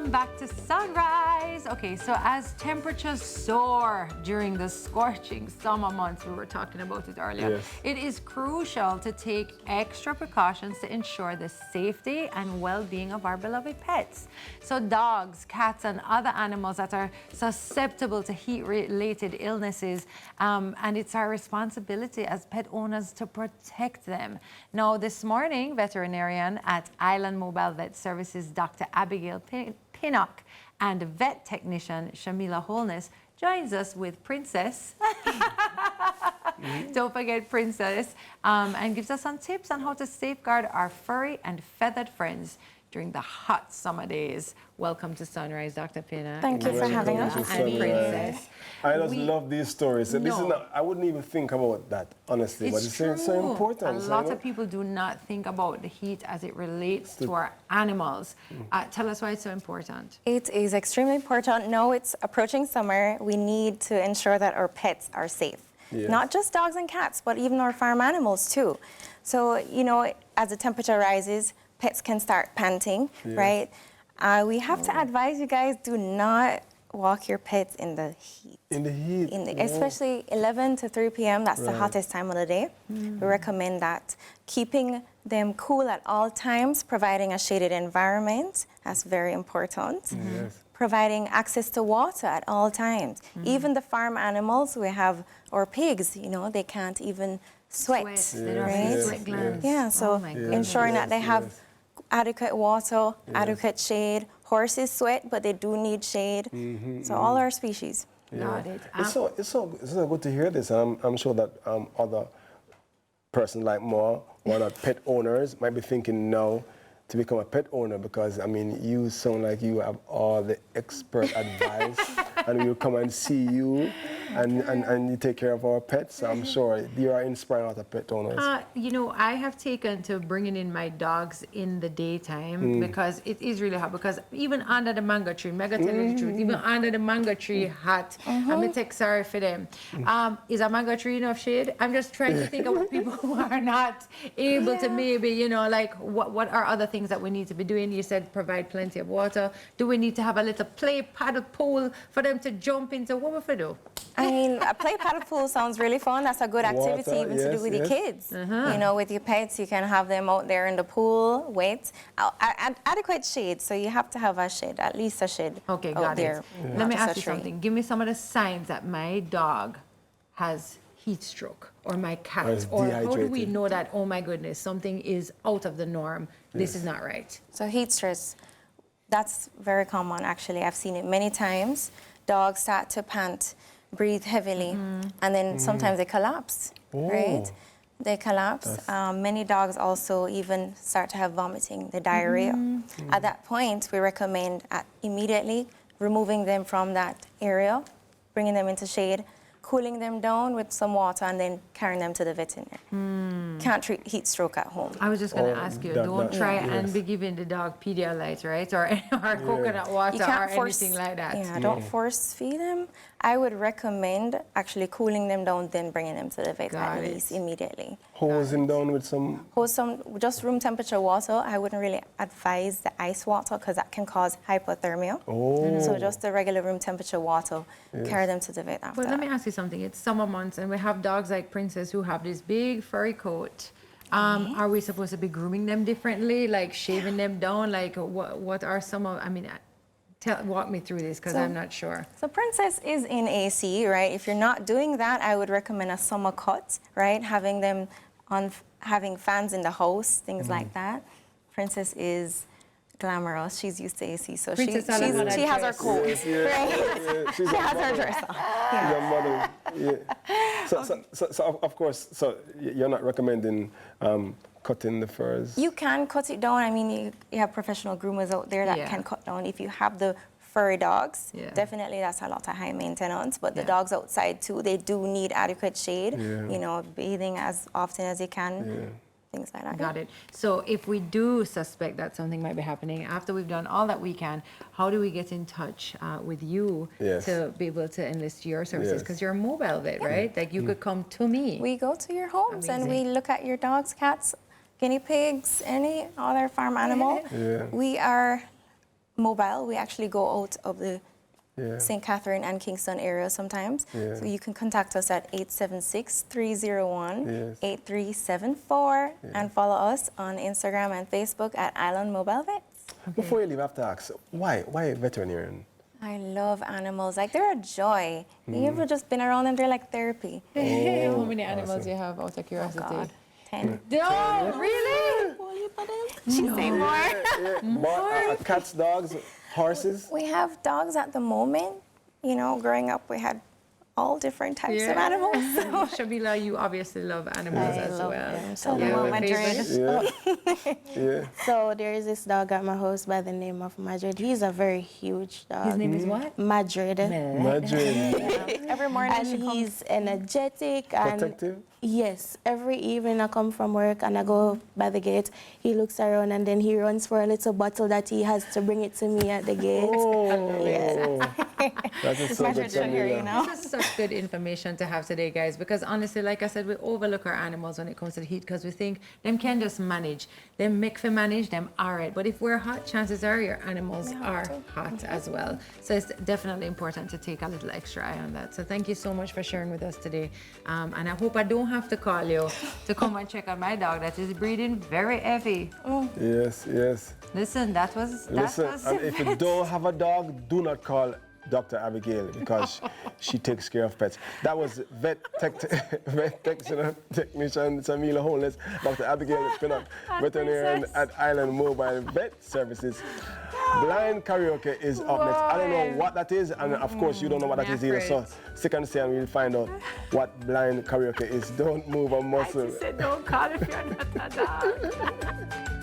Welcome back to Sunrise. Okay, so as temperatures soar during the scorching summer months, we were talking about it earlier, Yes. it is crucial to take extra precautions to ensure the safety and well-being of our beloved pets. So dogs, cats, and other animals that are susceptible to heat-related illnesses, and it's our responsibility as pet owners to protect them. Now, this morning, veterinarian at Island Mobile Vet Services, Dr. Abigail Pinnock, and vet technician Shamila Holness joins us with Princess. Don't forget Princess, and gives us some tips on how to safeguard our furry and feathered friends during the hot summer days. Welcome to Sunrise, Dr. Pinnock. Thank you for having us. And Princess. I just love these stories. This is not, I wouldn't even think about that, honestly, but it's so important. A lot of people do not think about the heat as it relates to our animals. Tell us why it's so important. It is extremely important. Now it's approaching summer. We need to ensure that our pets are safe. Yes. Not just dogs and cats, but even our farm animals too. So, you know, as the temperature rises, pets can start panting, right? We have to advise you guys, do not walk your pets in the heat. In the heat? Especially 11 to 3 p.m., that's the hottest time of the day. We recommend that. Keeping them cool at all times, providing a shaded environment, that's very important. Yes. Providing access to water at all times. Even the farm animals, we have our pigs, you know, they can't even sweat. They don't have sweat glands. Yeah, so ensuring that they have adequate water, adequate shade. Horses sweat, but they do need shade. So all our species. Got it. It's so good to hear this. I'm sure that other persons like more, who are not pet owners, might be thinking now to become a pet owner, because I mean, you sound like you have all the expert advice, and we'll come and see you, and you take care of our pets. So I'm sure you are inspiring other pet owners. You know, I have taken to bringing in my dogs in the daytime because it is really hot. Because even under the mango tree, mega tell you the truth, even under the mango tree hot, I'm gonna take sorry for them. Is a mango tree enough shade? I'm just trying to think of people who are not able to maybe, you know, like what are other things that we need to be doing? You said provide plenty of water. Do we need to have a little play paddle pool for them to jump into? What would we do? I mean, a play paddle pool sounds really fun. That's a good activity even to do with your kids. You know, with your pets, you can have them out there in the pool, wait. Adequate shade, so you have to have a shade, at least a shade out there. Let me ask you something. Give me some of the signs that my dog has heat stroke, or my cat, or how do we know that, oh my goodness, something is out of the norm, this is not right? So heat stress, that's very common actually. I've seen it many times. Dogs start to pant, breathe heavily, and then sometimes they collapse, right? They collapse. Many dogs also even start to have vomiting, the diarrhea. At that point, we recommend immediately removing them from that area, bringing them into shade, cooling them down with some water, and then carrying them to the veterinary. Can't treat heat stroke at home. I was just going to ask you, don't try and be giving the dog Pedialyte, right? Or coconut water or anything like that. Yeah, don't force feed them. I would recommend actually cooling them down, then bringing them to the vet at least immediately. Hose them down with some? Hose some, just room temperature water. I wouldn't really advise the ice water because that can cause hypothermia. So just the regular room temperature water, carry them to the vet after. But let me ask you something. It's summer months and we have dogs like Princess who have this big furry coat. Are we supposed to be grooming them differently, like shaving them down? Like what are some of, I mean, walk me through this because I'm not sure. So Princess is in AC, right? If you're not doing that, I would recommend a summer cut, right? Having them on, having fans in the house, things like that. Princess is glamorous. She's used to AC, so she has her coat, right? She has her dress on. So of course, so you're not recommending cutting the furs? You can cut it down. I mean, you have professional groomers out there that can cut down. If you have the furry dogs, definitely that's a lot of high maintenance. But the dogs outside too, they do need adequate shade. You know, bathing as often as you can. Things like that. Got it. So if we do suspect that something might be happening, after we've done all that we can, how do we get in touch with you to be able to enlist your services? Because you're a mobile vet, right? Like you could come to me. We go to your homes and we look at your dogs, cats, guinea pigs, any other farm animal. We are mobile. We actually go out of the Yeah. St. Catherine and Kingston area sometimes. Yeah. So you can contact us at 876-301-8374 and follow us on Instagram and Facebook at Island Mobile Vets. Before you leave, I have to ask, why veterinarian? I love animals. Like, they're a joy. You ever just been around them? They're like therapy. How many animals do you have out of curiosity? God, 10. No, really? She say more. More? Cats, dogs, horses? We have dogs at the moment. You know, growing up, we had all different types of animals. Shabila, you obviously love animals as love well. them. So Yeah, love my Madrid. favorite. Yeah. So there is this dog at my house by the name of Madrid. He's a very huge dog. His name is what? Madrid. Madrid. Every morning she And comes. he's energetic and Protective? yes, every evening I come from work and I go by the gate. He looks around and then he runs for a little bottle that he has to bring it to me at the gate. Oh, that is so Madrid good, should hear you Jamila. now. This is such good information to have today, guys, because honestly, like I said, we overlook our animals when it comes to the heat because we think them can just manage. Them make for manage, them alright. But if we're hot, chances are your animals are hot as well. So it's definitely important to take a little extra eye on that. So thank you so much for sharing with us today. And I hope I don't have to call you to come and check on my dog that is breathing very heavy. Yes, yes. Listen, that was Listen, and if you don't have a dog, do not call Dr. Abigail because she takes care of pets. That was vet technician Samila Holness, Dr. Abigail Pinnock, veterinarian at Island Mobile Vet Services. Blind karaoke is up next. I don't know what that is, and of course you don't know what that is either. So stick and stay and we'll find out what blind karaoke is. Don't move a muscle. I just said don't call if you're not a dog.